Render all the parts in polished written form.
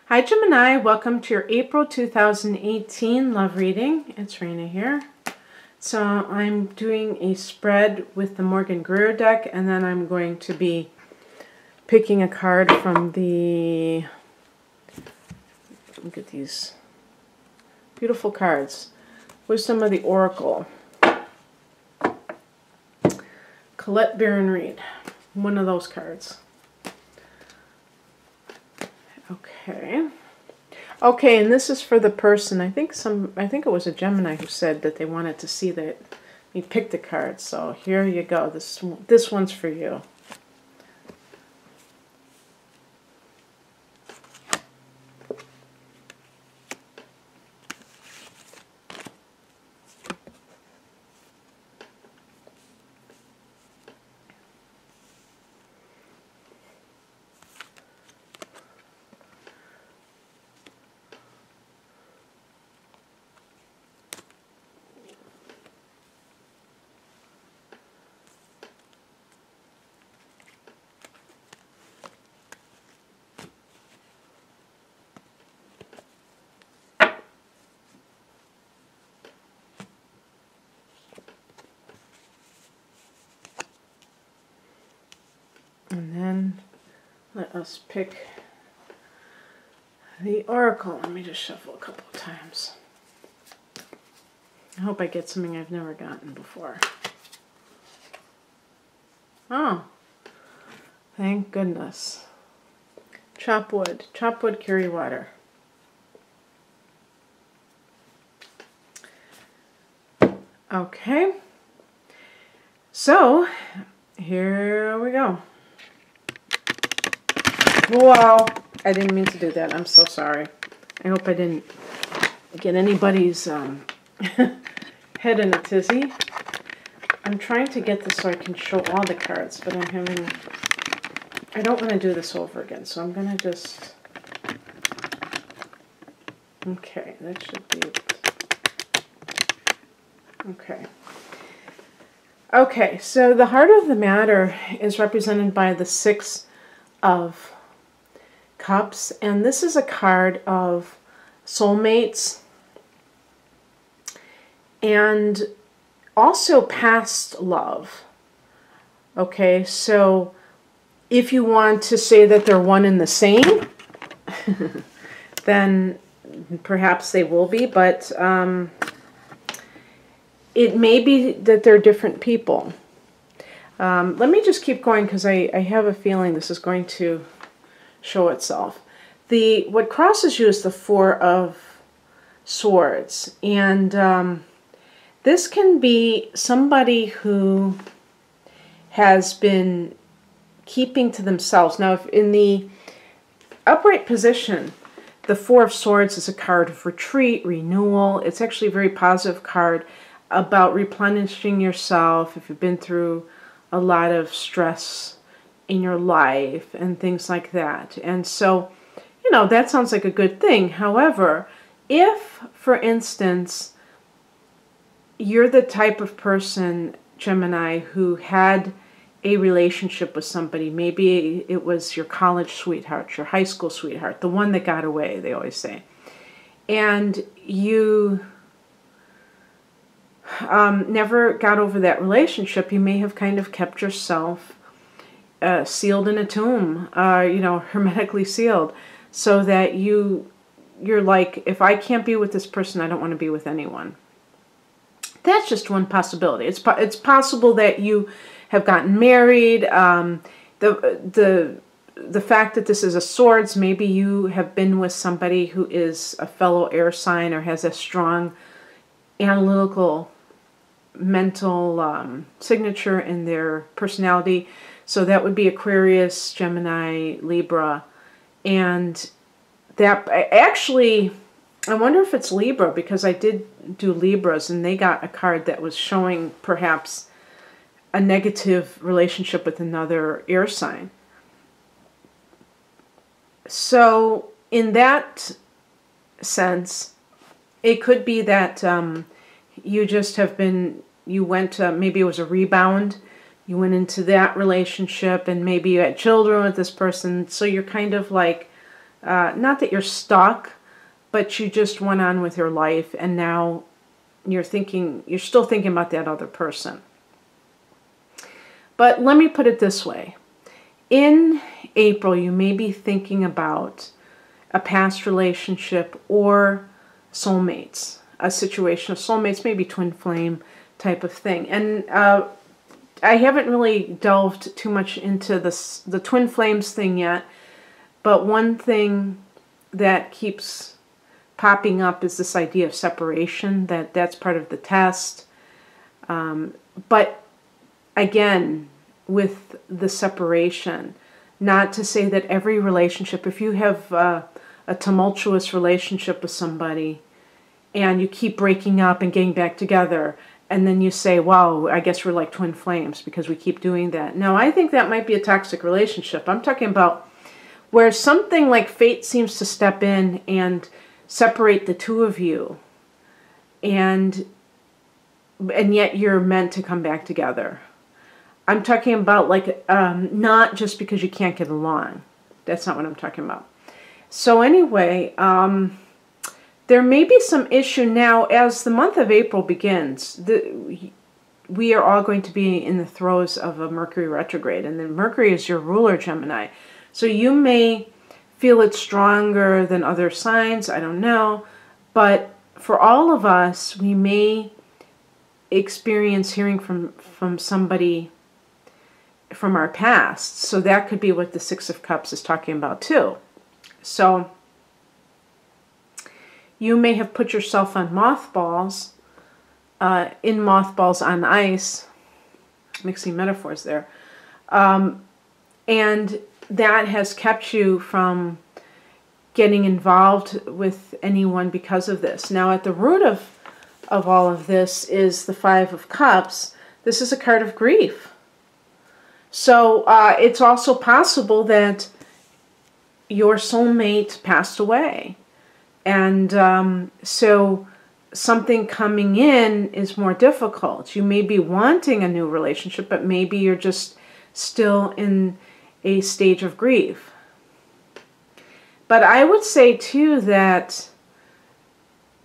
Hi Gemini, welcome to your April 2018 love reading. It's Raina here. So I'm doing a spread with the Morgan Greer deck, and then I'm going to be picking a card from the, look at these beautiful cards. Wisdom of the Oracle. Colette Baron Reed, one of those cards. Okay, and this is for the person. I think it was a Gemini who said that they wanted to see that you picked the card. So here you go. This one's for you. And then let us pick the Oracle. Let me just shuffle a couple of times. I hope I get something I've never gotten before. Oh, thank goodness. Chop wood, carry water. Okay, so here we go. Wow, I didn't mean to do that. I'm so sorry. I hope I didn't get anybody's head in a tizzy. I'm trying to get this so I can show all the cards, but I don't want to do this over again, so I'm going to just, okay, that should be it. Okay, so the heart of the matter is represented by the Six of Cups, and this is a card of soulmates and also past love. Okay, so if you want to say that they're one and the same, then perhaps they will be, but it may be that they're different people. Let me just keep going because I have a feeling this is going to show itself. What crosses you is the Four of Swords, and this can be somebody who has been keeping to themselves. Now, if in the upright position, the Four of Swords is a card of retreat, renewal. It's actually a very positive card about replenishing yourself if you've been through a lot of stress in your life and things like that. And so, you know, that sounds like a good thing. However, if, for instance, you're the type of person, Gemini, who had a relationship with somebody, maybe it was your college sweetheart, your high school sweetheart, the one that got away, they always say, and you never got over that relationship, you may have kind of kept yourself sealed in a tomb, you know, hermetically sealed, so that you're like, if I can't be with this person, I don't want to be with anyone. That's just one possibility. It's possible that you have gotten married. The fact that this is a swords, maybe you have been with somebody who is a fellow air sign or has a strong analytical mental signature in their personality. So that would be Aquarius, Gemini, Libra. And that actually, I wonder if it's Libra, because I did do Libras and they got a card that was showing perhaps a negative relationship with another air sign. So in that sense, it could be that you just have been, you went, maybe it was a rebound, you went into that relationship and maybe you had children with this person, so you're kind of like Not that you're stuck, but you just went on with your life, and now you're still thinking about that other person. But let me put it this way. In April, you may be thinking about a past relationship or soulmates, a situation of soulmates, maybe twin flame type of thing. And I haven't really delved too much into the twin flames thing yet, but one thing that keeps popping up is this idea of separation, that's part of the test. But again, with the separation, not to say that every relationship, if you have a tumultuous relationship with somebody and you keep breaking up and getting back together, and then you say, wow, I guess we're like twin flames because we keep doing that. No, I think that might be a toxic relationship. I'm talking about where something like fate seems to step in and separate the two of you, and yet you're meant to come back together. I'm talking about like not just because you can't get along. That's not what I'm talking about. So anyway, there may be some issue now as the month of April begins. We are all going to be in the throes of a Mercury retrograde, and then Mercury is your ruler, Gemini. So you may feel it stronger than other signs, I don't know. But for all of us, we may experience hearing from somebody from our past. So that could be what the Six of Cups is talking about too. So you may have put yourself on mothballs, in mothballs on ice, mixing metaphors there, and that has kept you from getting involved with anyone because of this. Now, at the root of all of this is the Five of Cups. This is a card of grief. So it's also possible that your soulmate passed away. And so something coming in is more difficult. You may be wanting a new relationship, but maybe you're just still in a stage of grief. But I would say too that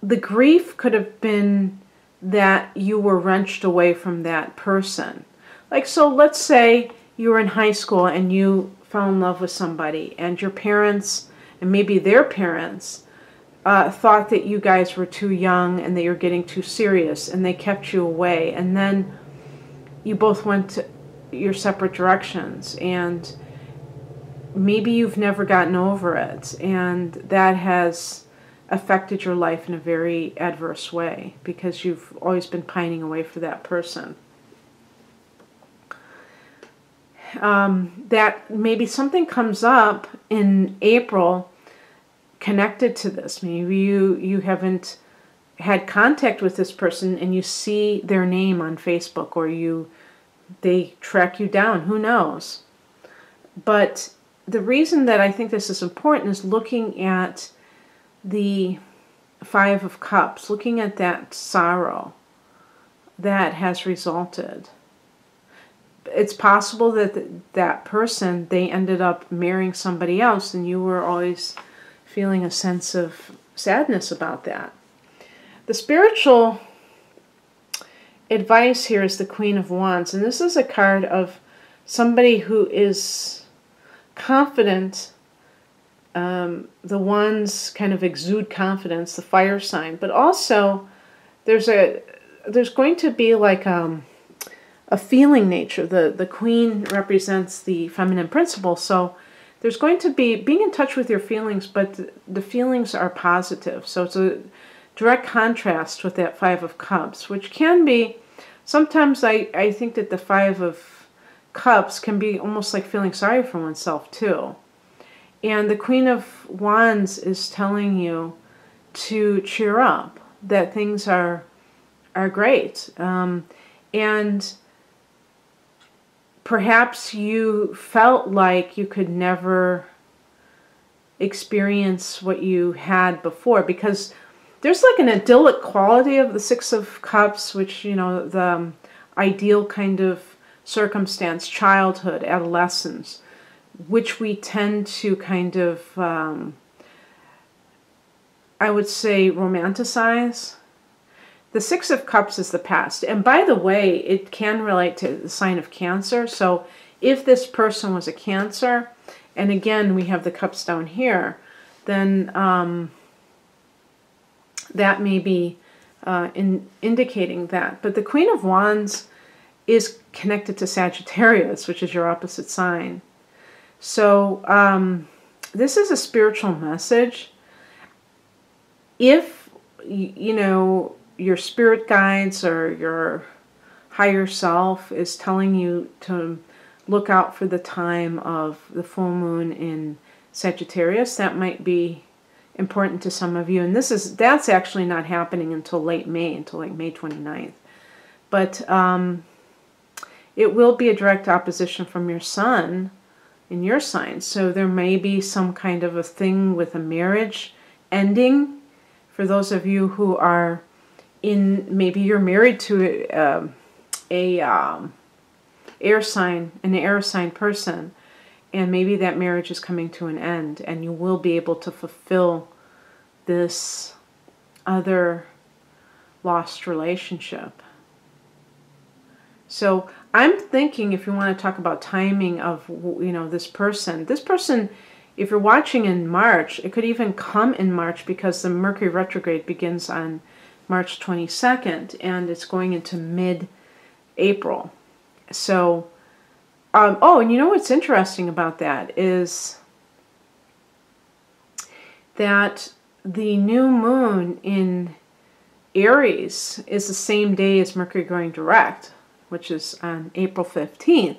the grief could have been that you were wrenched away from that person. Like, so let's say you were in high school and you fell in love with somebody, and your parents and maybe their parents thought that you guys were too young and that you're getting too serious, and they kept you away, and then you both went your separate directions, and maybe you've never gotten over it, and that has affected your life in a very adverse way because you've always been pining away for that person. That maybe something comes up in April connected to this. Maybe you haven't had contact with this person and you see their name on Facebook, or they track you down. Who knows? But the reason that I think this is important is looking at the Five of Cups, looking at that sorrow that has resulted. It's possible that that person, they ended up marrying somebody else, and you were always feeling a sense of sadness about that. The spiritual advice here is the Queen of Wands, and this is a card of somebody who is confident. The Wands kind of exude confidence, the fire sign, but also there's going to be like a feeling nature. The Queen represents the feminine principle, so there's going to be being in touch with your feelings, but the feelings are positive. So it's a direct contrast with that Five of Cups, which can be, sometimes I think that the Five of Cups can be almost like feeling sorry for oneself too. And the Queen of Wands is telling you to cheer up, that things are great. And perhaps you felt like you could never experience what you had before, because there's like an idyllic quality of the Six of Cups, which, you know, the ideal kind of circumstance, childhood, adolescence, which we tend to kind of, I would say, romanticize. The Six of Cups is the past. And by the way, it can relate to the sign of Cancer. So if this person was a Cancer, and again, we have the cups down here, then that may be indicating that. But the Queen of Wands is connected to Sagittarius, which is your opposite sign. So this is a spiritual message. If, you know, your spirit guides or your higher self is telling you to look out for the time of the full moon in Sagittarius, that might be important to some of you. And that's actually not happening until late May, until like May 29th. But it will be a direct opposition from your sun in your sign. So there may be some kind of a thing with a marriage ending. For those of you who are maybe you're married to an air sign person, and maybe that marriage is coming to an end, and you will be able to fulfill this other lost relationship. So I'm thinking, if you want to talk about timing of, you know, this person, if you're watching in March, it could even come in March, because the Mercury retrograde begins on March 22nd, and it's going into mid-April. So, oh, and you know what's interesting about that is that the new moon in Aries is the same day as Mercury going direct, which is on April 15th.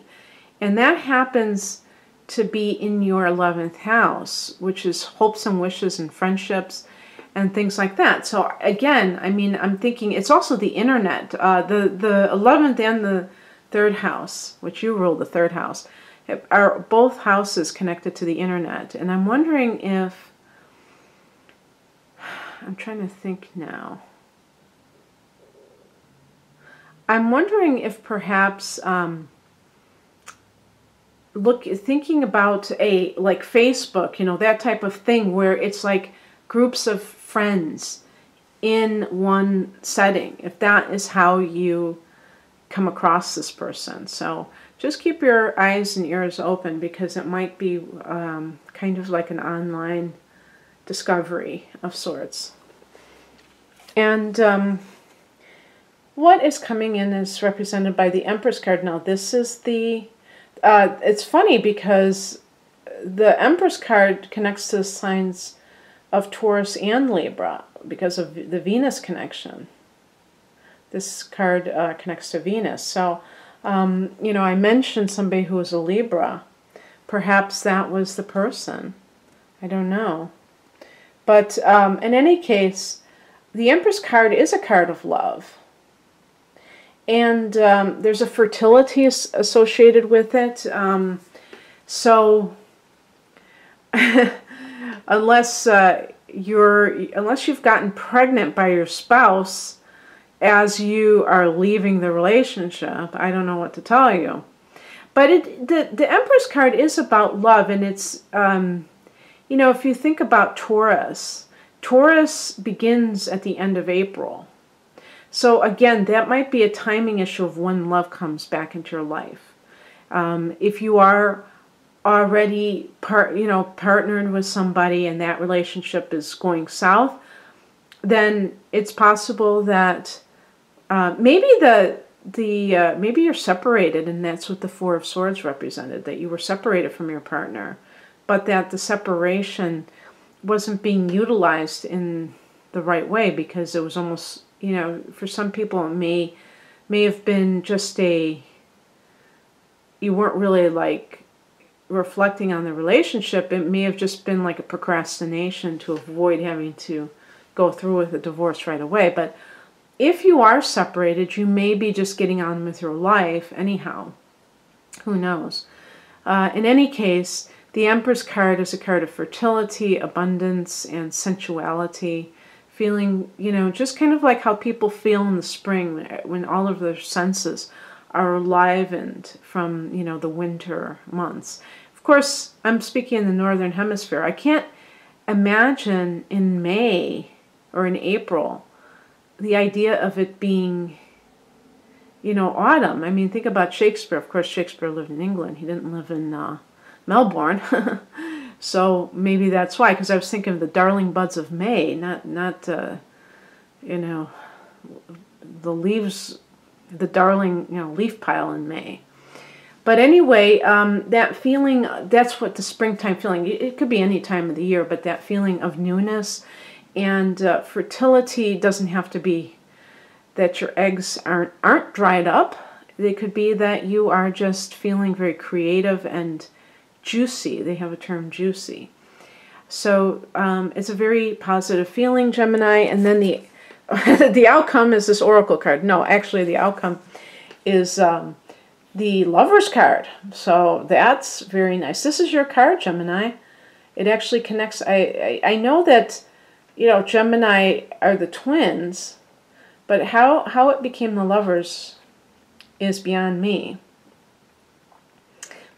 And that happens to be in your 11th house, which is hopes and wishes and friendships and things like that. So again, I mean, I'm thinking it's also the internet. The 11th and the 3rd house, which you rule the 3rd house, are both houses connected to the internet. And I'm wondering if, I'm trying to think now. I'm wondering if perhaps thinking about like Facebook, you know, that type of thing where it's like groups of friends in one setting, if that is how you come across this person. So just keep your eyes and ears open, because it might be kind of like an online discovery of sorts. And what is coming in is represented by the Empress card. Now this is the, it's funny because the Empress card connects to the signs of Taurus and Libra because of the Venus connection. This card connects to Venus. So, you know, I mentioned somebody who was a Libra. Perhaps that was the person. I don't know. But in any case, the Empress card is a card of love. And there's a fertility associated with it. So unless you've gotten pregnant by your spouse as you are leaving the relationship, I don't know what to tell you. But the Empress card is about love, and it's you know, if you think about Taurus begins at the end of April. So again, that might be a timing issue of when love comes back into your life. If you are already partnered with somebody and that relationship is going south, then it's possible that maybe maybe you're separated, and that's what the Four of Swords represented, that you were separated from your partner, but that the separation wasn't being utilized in the right way, because it was almost, you know, for some people it may have been just you weren't really like reflecting on the relationship. It may have just been like a procrastination to avoid having to go through with a divorce right away. But if you are separated, you may be just getting on with your life anyhow. Who knows? In any case, the Empress card is a card of fertility, abundance, and sensuality. Feeling, you know, just kind of like how people feel in the spring when all of their senses are enlivened from, you know, the winter months. Of course, I'm speaking in the Northern Hemisphere. I can't imagine in May or in April the idea of it being, you know, autumn. I mean, think about Shakespeare. Of course, Shakespeare lived in England. He didn't live in Melbourne. So maybe that's why, because I was thinking of the darling buds of May, not you know, the leaves, the darling, you know, leaf pile in May. But anyway, that feeling, that's what the springtime feeling, it could be any time of the year, but that feeling of newness and fertility doesn't have to be that your eggs aren't dried up. They could be that you are just feeling very creative and juicy. They have a term, juicy. So it's a very positive feeling, Gemini. And then the the outcome is this oracle card. No, actually the outcome is the Lover's card. So that's very nice. This is your card, Gemini. It actually connects. I know that, you know, Gemini are the twins, but how it became the Lovers is beyond me.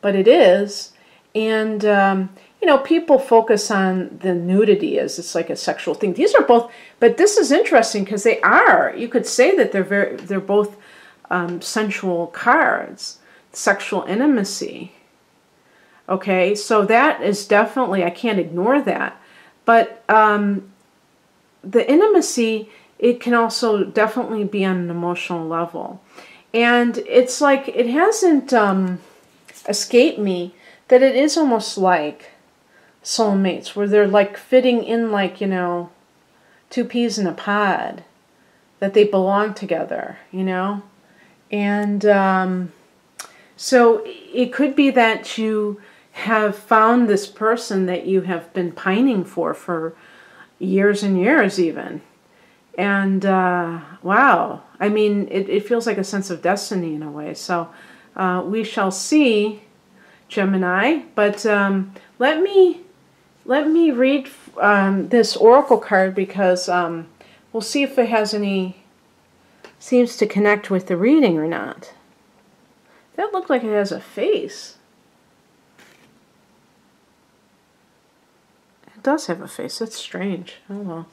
But it is. And, you know, people focus on the nudity as it's like a sexual thing. These are both, but this is interesting because they are. You could say that they're both sensual cards, sexual intimacy. Okay, so that is definitely, I can't ignore that. But the intimacy, it can also definitely be on an emotional level. And it's like, it hasn't escaped me that it is almost like soulmates, where they're like fitting in like, you know, two peas in a pod, that they belong together, you know? And so it could be that you have found this person that you have been pining for years and years even. And wow, I mean, it feels like a sense of destiny in a way. So we shall see, Gemini. But let me read this oracle card, because we'll see if it has any, seems to connect with the reading or not. That looked like it has a face. It does have a face. That's strange. Oh well.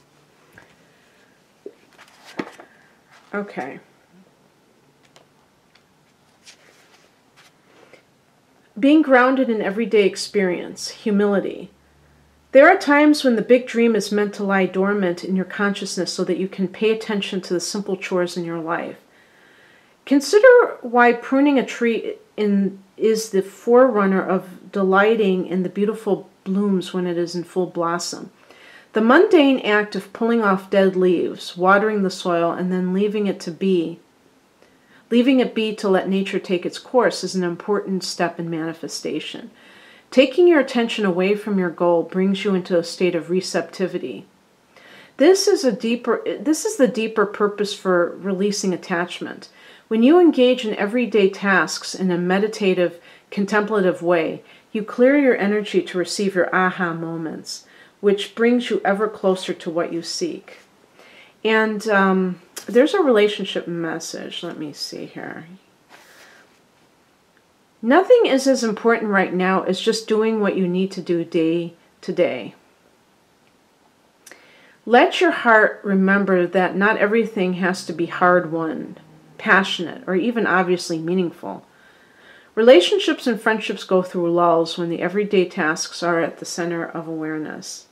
Okay. Being grounded in everyday experience, humility. There are times when the big dream is meant to lie dormant in your consciousness so that you can pay attention to the simple chores in your life. Consider why pruning a tree is the forerunner of delighting in the beautiful blooms when it is in full blossom. The mundane act of pulling off dead leaves, watering the soil, and then leaving it be to let nature take its course is an important step in manifestation. Taking your attention away from your goal brings you into a state of receptivity. This is the deeper purpose for releasing attachment. When you engage in everyday tasks in a meditative, contemplative way, you clear your energy to receive your aha moments, which brings you ever closer to what you seek. And there's a relationship message. Let me see here. Nothing is as important right now as just doing what you need to do day to day. Let your heart remember that not everything has to be hard-won, passionate, or even obviously meaningful. Relationships and friendships go through lulls when the everyday tasks are at the center of awareness.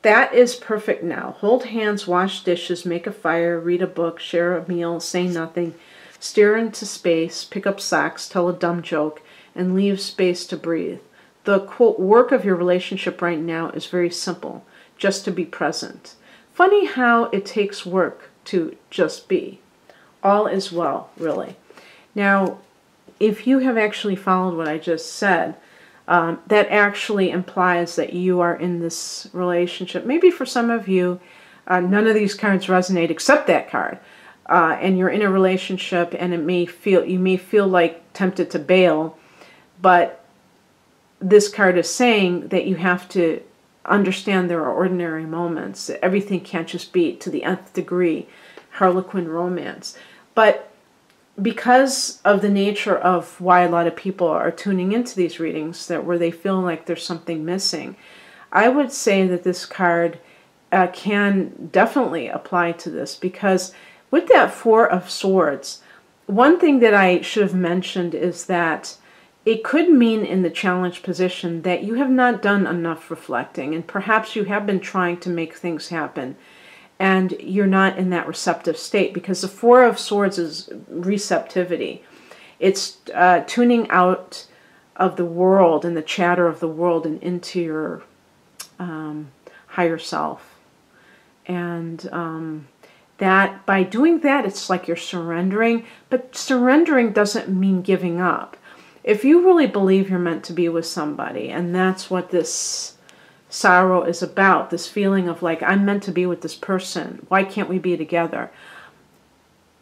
That is perfect now. Hold hands, wash dishes, make a fire, read a book, share a meal, say nothing, stare into space, pick up socks, tell a dumb joke, and leave space to breathe. The, quote, work of your relationship right now is very simple, just to be present. Funny how it takes work to just be. All is well, really. Now, if you have actually followed what I just said, that actually implies that you are in this relationship. Maybe for some of you, none of these cards resonate except that card. And you're in a relationship, and you may feel like tempted to bail, but this card is saying that you have to understand there are ordinary moments. Everything can't just be to the nth degree Harlequin romance. But because of the nature of why a lot of people are tuning into these readings, that where they feel like there's something missing, I would say that this card can definitely apply to this, because with that Four of Swords, one thing that I should have mentioned is that it could mean in the challenge position that you have not done enough reflecting, and perhaps you have been trying to make things happen and you're not in that receptive state, because the Four of Swords is receptivity. It's tuning out of the world and the chatter of the world and into your higher self. And that by doing that, it's like you're surrendering, but surrendering doesn't mean giving up. If you really believe you're meant to be with somebody, and that's what this sorrow is about, this feeling of like, I'm meant to be with this person, why can't we be together?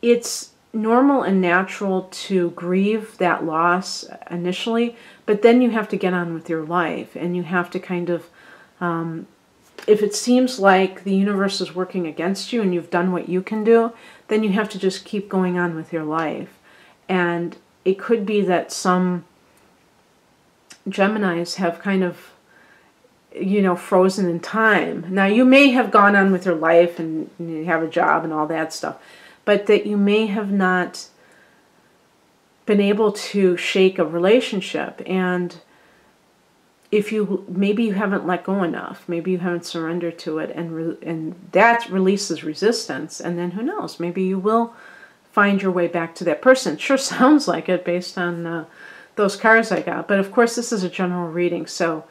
It's normal and natural to grieve that loss initially, but then you have to get on with your life, and you have to kind of, if it seems like the universe is working against you and you've done what you can do, then you have to just keep going on with your life. And it could be that some Geminis have kind of, you know, frozen in time. Now, you may have gone on with your life and you have a job and all that stuff, but that you may have not been able to shake a relationship. And if you, maybe you haven't let go enough, maybe you haven't surrendered to it, and that releases resistance, and then who knows, maybe you will find your way back to that person. It sure sounds like it based on those cards I got. But of course, this is a general reading, so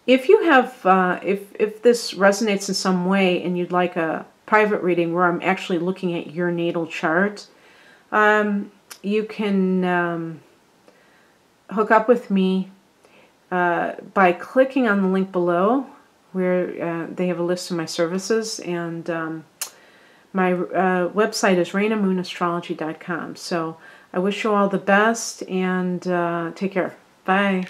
if you have, if this resonates in some way and you'd like a private reading where I'm actually looking at your natal chart, you can hook up with me by clicking on the link below, where they have a list of my services, and my website is rainamoonastrology.com. So I wish you all the best, and take care. Bye.